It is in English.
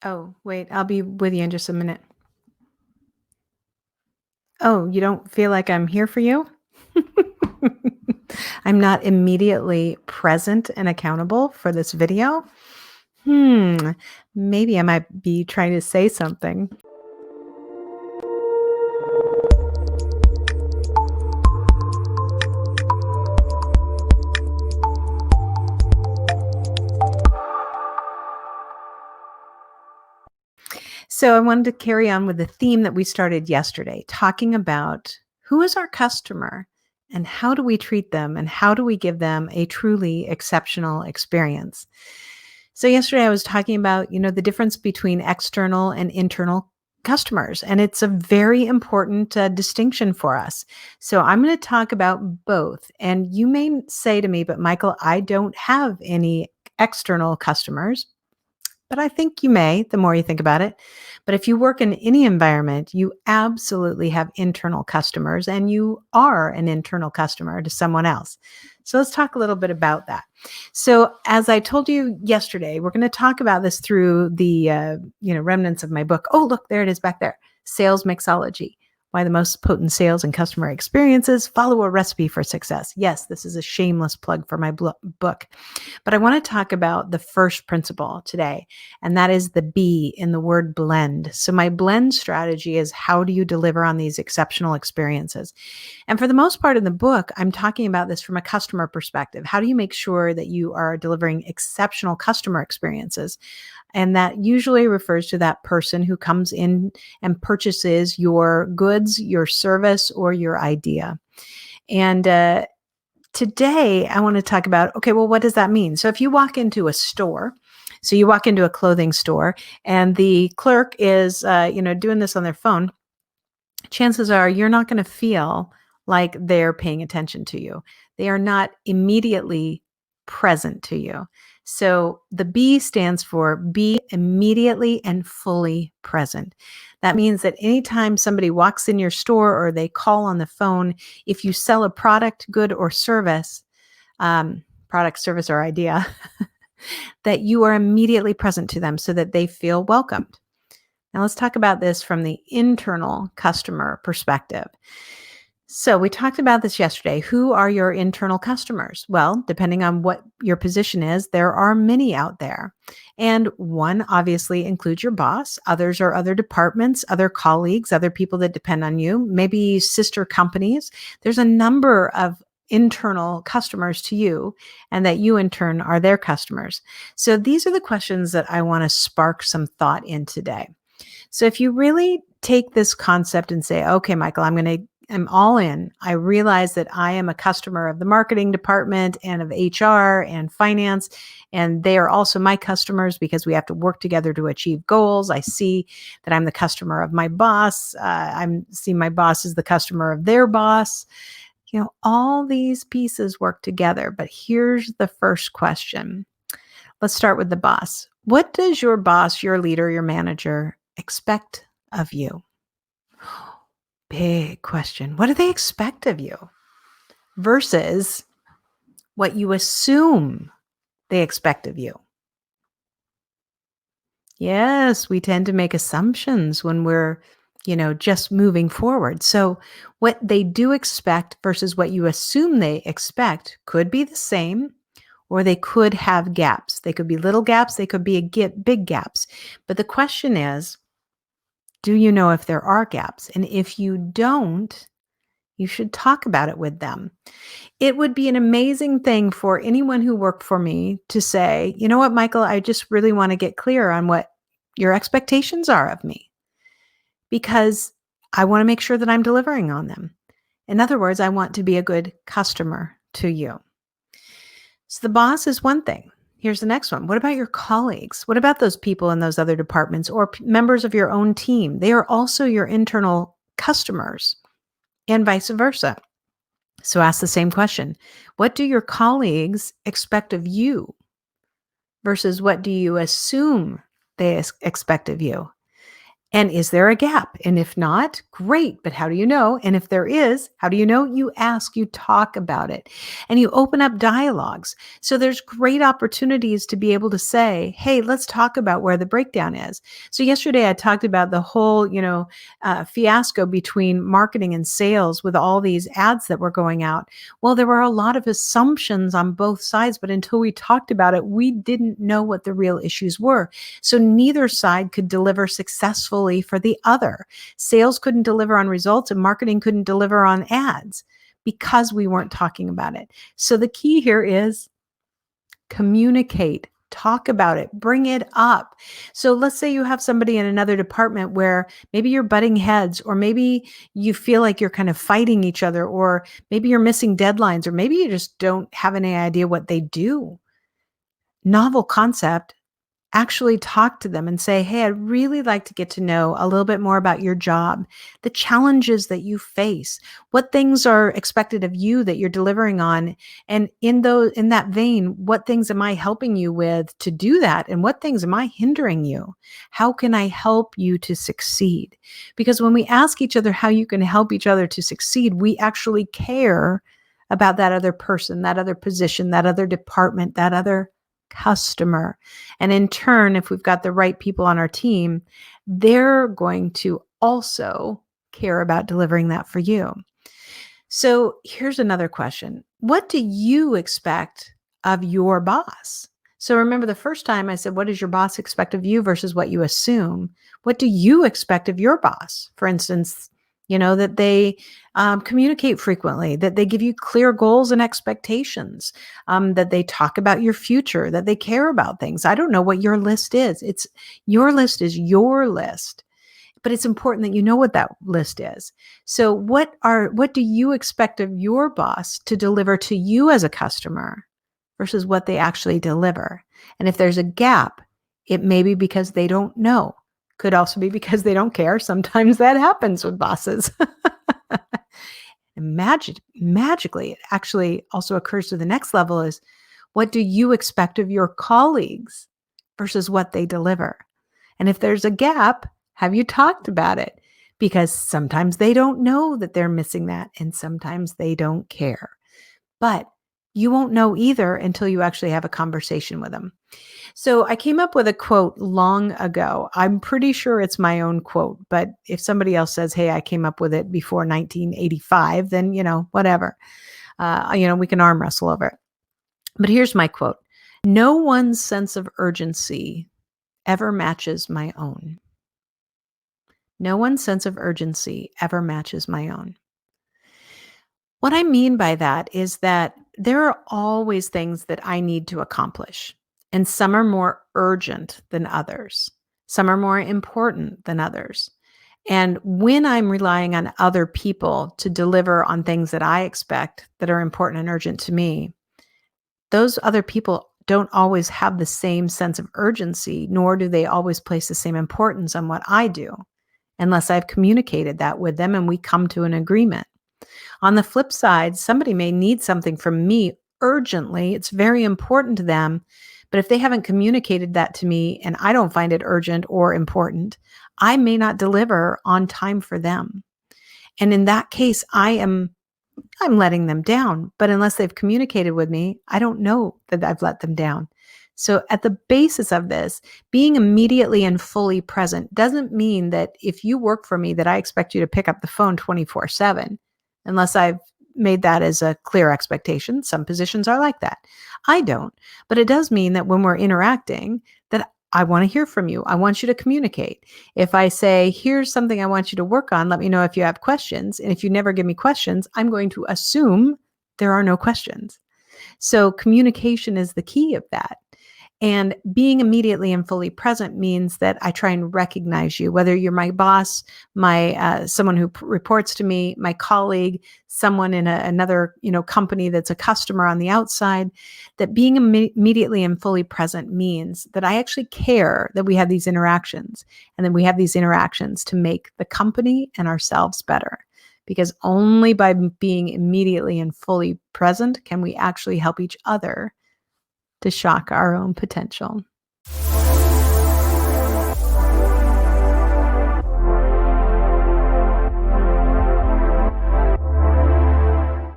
Oh, wait, I'll be with you in just a minute. Oh, you don't feel like I'm here for you? I'm not immediately present and accountable for this video? Hmm, maybe I might be trying to say something. So I wanted to carry on with the theme that we started yesterday, talking about who is our customer and how do we treat them and how do we give them a truly exceptional experience. So yesterday I was talking about, the difference between external and internal customers, and it's a very important distinction for us. So I'm going to talk about both. And you may say to me, but Michael, I don't have any external customers. But I think you may, the more you think about it. But if you work in any environment, you absolutely have internal customers and you are an internal customer to someone else. So let's talk a little bit about that. So as I told you yesterday, we're going to talk about this through the remnants of my book. Oh, look, there it is back there. Sales Mixology. Why the most potent sales and customer experiences follow a recipe for success. Yes, this is a shameless plug for my book. But I want to talk about the first principle today, and that is the B in the word blend. So my blend strategy is how do you deliver on these exceptional experiences? And for the most part in the book, I'm talking about this from a customer perspective. How do you make sure that you are delivering exceptional customer experiences? And that usually refers to that person who comes in and purchases your goods, your service, or your idea. And today, I want to talk about, okay, well, what does that mean? So if you walk into a store, so you walk into a clothing store and the clerk is, doing this on their phone, chances are you're not going to feel like they're paying attention to you. They are not immediately present to you. So the B stands for be immediately and fully present. That means that anytime somebody walks in your store or they call on the phone, if you sell a product, good, or service, product, service, or idea, that you are immediately present to them so that they feel welcomed. Now, let's talk about this from the internal customer perspective. So, we talked about this yesterday. Who are your internal customers? Well, depending on what your position is, there are many out there. And one obviously includes your boss. Others are other departments, other colleagues, other people that depend on you, maybe sister companies. There's a number of internal customers to you, and that you in turn are their customers. So, these are the questions that I want to spark some thought in today. So if you really take this concept and say, okay, Michael, I'm all in. I realize that I am a customer of the marketing department and of HR and finance, and they are also my customers because we have to work together to achieve goals. I see that I'm the customer of my boss. I'm seeing my boss as the customer of their boss. All these pieces work together. But here's the first question. Let's start with the boss. What does your boss, your leader, your manager expect of you? Big question. What do they expect of you versus what you assume they expect of you? Yes, we tend to make assumptions when we're, just moving forward. So what they do expect versus what you assume they expect could be the same, or they could have gaps. They could be little gaps. They could be big gaps. But the question is, do you know if there are gaps? And if you don't, you should talk about it with them. It would be an amazing thing for anyone who worked for me to say, you know what, Michael, I just really want to get clear on what your expectations are of me because I want to make sure that I'm delivering on them. In other words, I want to be a good customer to you. So the boss is one thing. Here's the next one. What about your colleagues? What about those people in those other departments or members of your own team? They are also your internal customers and vice versa. So ask the same question. What do your colleagues expect of you versus what do you assume they expect of you? And is there a gap? And if not, great. But how do you know? And if there is, how do you know? You ask, you talk about it, and you open up dialogues. So there's great opportunities to be able to say, hey, let's talk about where the breakdown is. So yesterday I talked about the whole, fiasco between marketing and sales with all these ads that were going out. Well, there were a lot of assumptions on both sides, but until we talked about it, we didn't know what the real issues were. So neither side could deliver successfully for the other. Sales couldn't deliver on results and marketing couldn't deliver on ads because we weren't talking about it. So the key here is communicate, talk about it, bring it up. So let's say you have somebody in another department where maybe you're butting heads, or maybe you feel like you're kind of fighting each other, or maybe you're missing deadlines, or maybe you just don't have any idea what they do. Novel concept. Actually talk to them and say, hey, I'd really like to get to know a little bit more about your job, the challenges that you face, what things are expected of you that you're delivering on. And in that vein, what things am I helping you with to do that? And what things am I hindering you? How can I help you to succeed? Because when we ask each other how you can help each other to succeed, we actually care about that other person, that other position, that other department, that other customer. And in turn, if we've got the right people on our team, they're going to also care about delivering that for you. So here's another question. What do you expect of your boss? So remember the first time I said, what does your boss expect of you versus what you assume? What do you expect of your boss? For instance, that they communicate frequently, that they give you clear goals and expectations, that they talk about your future, that they care about things. I don't know what your list is. Your list is your list, but it's important that you know what that list is. So what do you expect of your boss to deliver to you as a customer versus what they actually deliver? And if there's a gap, it may be because they don't know. Could also be because they don't care. Sometimes that happens with bosses. Magically, it actually also occurs to the next level is, what do you expect of your colleagues versus what they deliver? And if there's a gap, have you talked about it? Because sometimes they don't know that they're missing that, and sometimes they don't care. But you won't know either until you actually have a conversation with them. So I came up with a quote long ago. I'm pretty sure it's my own quote, but if somebody else says, hey, I came up with it before 1985, then, whatever. We can arm wrestle over it. But here's my quote. No one's sense of urgency ever matches my own. No one's sense of urgency ever matches my own. What I mean by that is that there are always things that I need to accomplish, and some are more urgent than others. Some are more important than others. And when I'm relying on other people to deliver on things that I expect that are important and urgent to me, those other people don't always have the same sense of urgency, nor do they always place the same importance on what I do, unless I've communicated that with them and we come to an agreement. On the flip side, somebody may need something from me urgently. It's very important to them. But if they haven't communicated that to me and I don't find it urgent or important, I may not deliver on time for them. And in that case, I'm letting them down. But unless they've communicated with me, I don't know that I've let them down. So at the basis of this, being immediately and fully present doesn't mean that if you work for me, that I expect you to pick up the phone 24/7, unless I've made that as a clear expectation. Some positions are like that. I don't. But it does mean that when we're interacting, that I want to hear from you. I want you to communicate. If I say, here's something I want you to work on, let me know if you have questions. And if you never give me questions, I'm going to assume there are no questions. So communication is the key of that. And being immediately and fully present means that I try and recognize you, whether you're my boss, my someone who reports to me, my colleague, someone in another company that's a customer on the outside. That being immediately and fully present means that I actually care that we have these interactions, and then we have these interactions to make the company and ourselves better. Because only by being immediately and fully present can we actually help each other to shock our own potential.